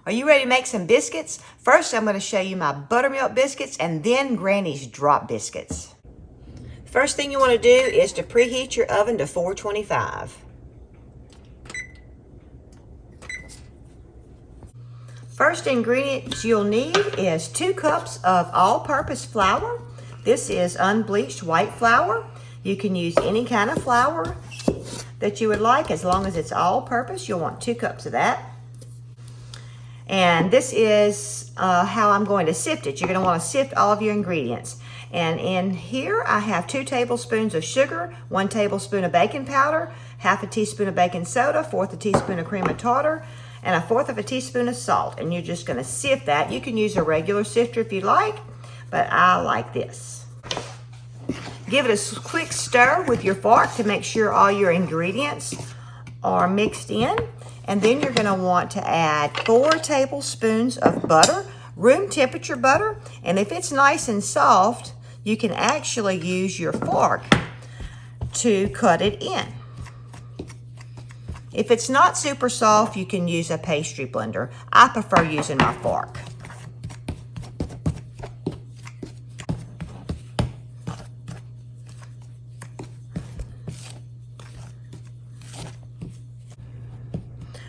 Are you ready to make some biscuits? First, I'm going to show you my buttermilk biscuits and then Granny's drop biscuits. First thing you want to do is to preheat your oven to 425. First ingredients you'll need is 2 cups of all-purpose flour. This is unbleached white flour. You can use any kind of flour that you would like as long as it's all-purpose. You'll want 2 cups of that. And this is how I'm going to sift it. You're going to want to sift all of your ingredients. And in here I have 2 tablespoons of sugar, 1 tablespoon of baking powder, half a teaspoon of baking soda, 1/4 teaspoon of cream of tartar, and 1/4 teaspoon of salt. And you're just going to sift that. You can use a regular sifter if you like, but I like this. Give it a quick stir with your fork to make sure all your ingredients are mixed in. And then you're going to want to add 4 tablespoons of butter, room temperature butter. And if it's nice and soft, you can actually use your fork to cut it in. If it's not super soft, you can use a pastry blender. I prefer using my fork.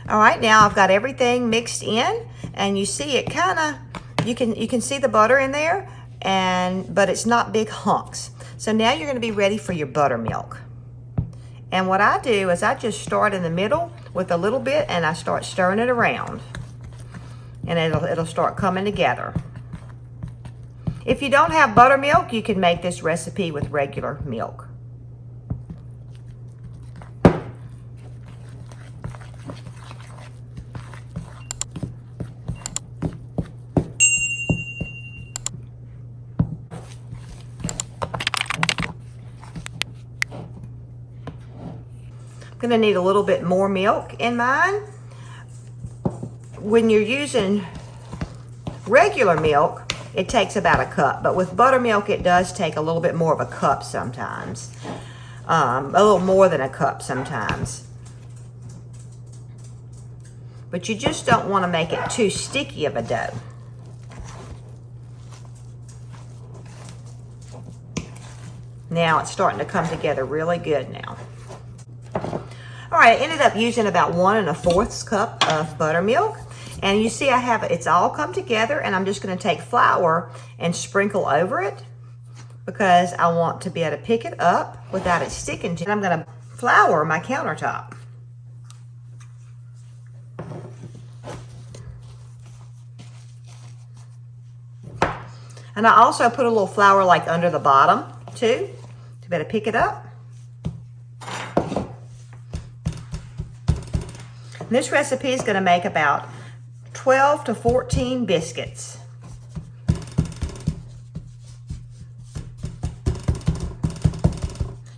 All right, now I've got everything mixed in, and you see it kind of, you can see the butter in there, but it's not big hunks. So now you're going to be ready for your buttermilk. And what I do is I just start in the middle with a little bit, and I start stirring it around, and it'll start coming together. If you don't have buttermilk, you can make this recipe with regular milk. Gonna need a little bit more milk in mine. When you're using regular milk, it takes about a cup, but with buttermilk, it does take a little bit more of a cup sometimes. A little more than a cup sometimes. But you just don't want to make it too sticky of a dough. Now it's starting to come together really good now. All right, I ended up using about 1 1/4 cup of buttermilk. And you see it's all come together, and I'm just gonna take flour and sprinkle over it because I want to be able to pick it up without it sticking to it. And I'm gonna flour my countertop. And I also put a little flour like under the bottom too, to be able to pick it up. This recipe is going to make about 12 to 14 biscuits.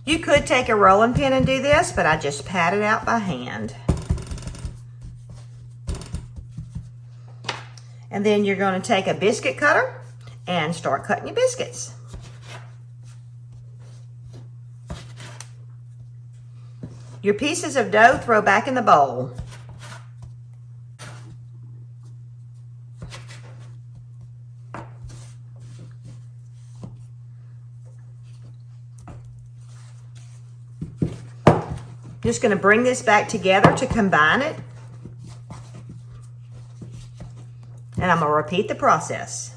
You could take a rolling pin and do this, but I just pat it out by hand. And then you're going to take a biscuit cutter and start cutting your biscuits. Your pieces of dough throw back in the bowl. Just going to bring this back together to combine it. And I'm going to repeat the process.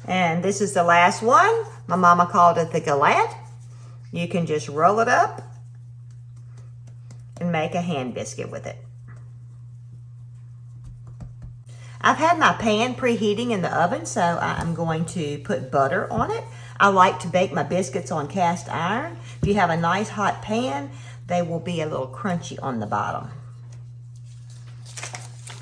And this is the last one. My mama called it the galette. You can just roll it up and make a hand biscuit with it. I've had my pan preheating in the oven, so I'm going to put butter on it. I like to bake my biscuits on cast iron. If you have a nice hot pan, they will be a little crunchy on the bottom.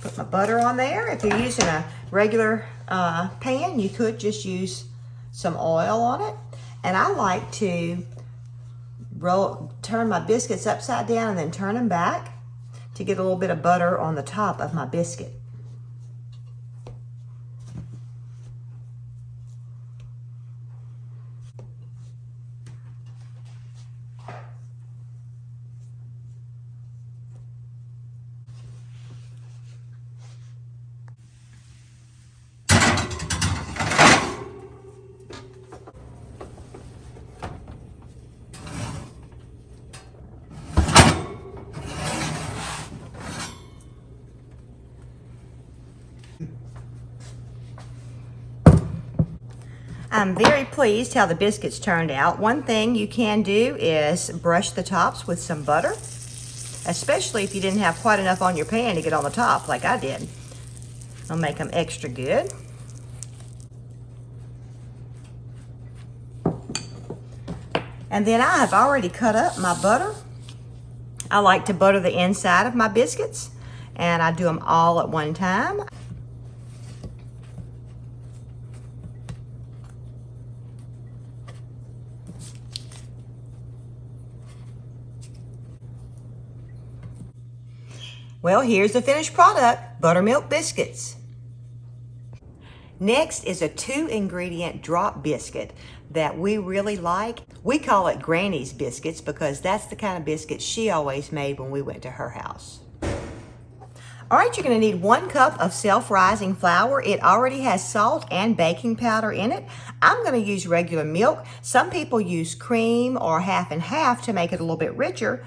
Put my butter on there. If you're using a regular pan, you could just use some oil on it. And I like to turn my biscuits upside down and then turn them back to get a little bit of butter on the top of my biscuit. I'm very pleased how the biscuits turned out. One thing you can do is brush the tops with some butter, especially if you didn't have quite enough on your pan to get on the top like I did. It'll make them extra good. And then I have already cut up my butter. I like to butter the inside of my biscuits, and I do them all at one time. Well, here's the finished product, buttermilk biscuits. Next is a 2-ingredient drop biscuit that we really like. We call it Granny's biscuits because that's the kind of biscuits she always made when we went to her house. All right, you're gonna need 1 cup of self-rising flour. It already has salt and baking powder in it. I'm gonna use regular milk. Some people use cream or half and half to make it a little bit richer,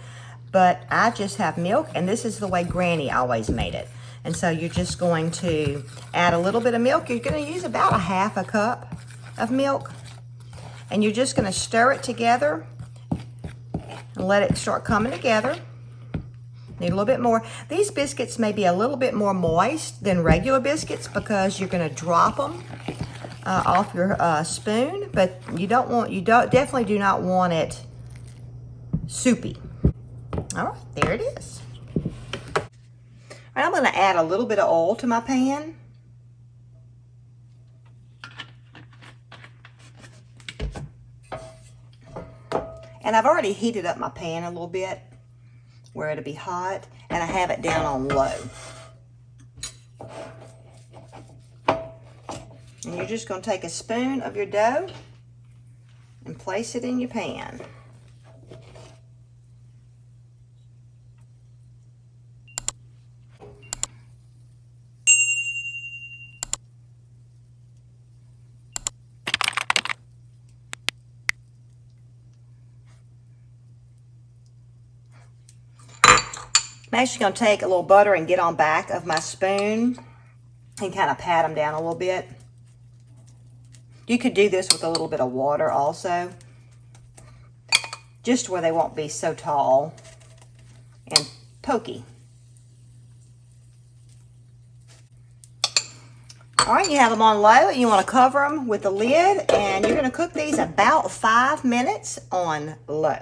but I just have milk, and this is the way Granny always made it. And so you're just going to add a little bit of milk. You're gonna use about a half a cup of milk, and you're just gonna stir it together and let it start coming together. Need a little bit more. These biscuits may be a little bit more moist than regular biscuits because you're gonna drop them off your spoon, but definitely do not want it soupy. All right, there it is. All right, I'm gonna add a little bit of oil to my pan. And I've already heated up my pan a little bit where it'll be hot, and I have it down on low. And you're just gonna take a spoon of your dough and place it in your pan. I'm actually going to take a little butter and get on back of my spoon and kind of pat them down a little bit. You could do this with a little bit of water also, just where they won't be so tall and pokey. All right, you have them on low, and you want to cover them with the lid, and you're going to cook these about 5 minutes on low.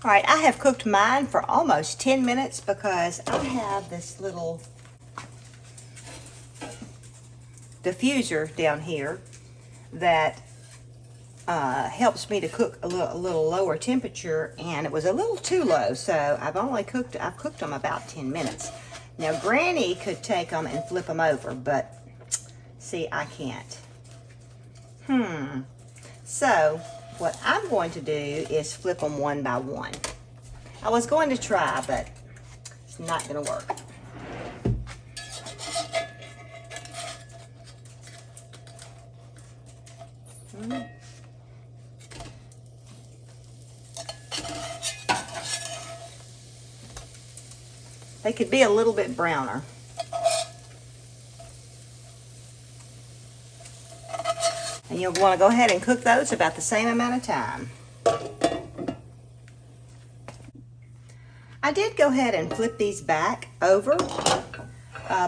All right, I have cooked mine for almost 10 minutes because I have this little diffuser down here that helps me to cook a little lower temperature, and it was a little too low, so I've cooked them about 10 minutes. Now, Granny could take them and flip them over, but see, I can't. So what I'm going to do is flip them one by one. I was going to try, but it's not going to work. They could be a little bit browner. And you'll want to go ahead and cook those about the same amount of time. I did go ahead and flip these back over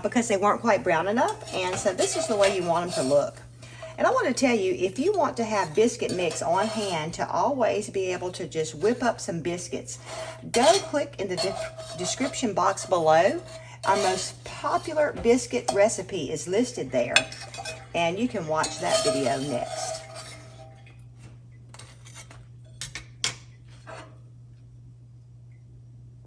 because they weren't quite brown enough, and so this is the way you want them to look. And I want to tell you, if you want to have biscuit mix on hand to always be able to just whip up some biscuits, go click in the description box below. Our most popular biscuit recipe is listed there, and you can watch that video next.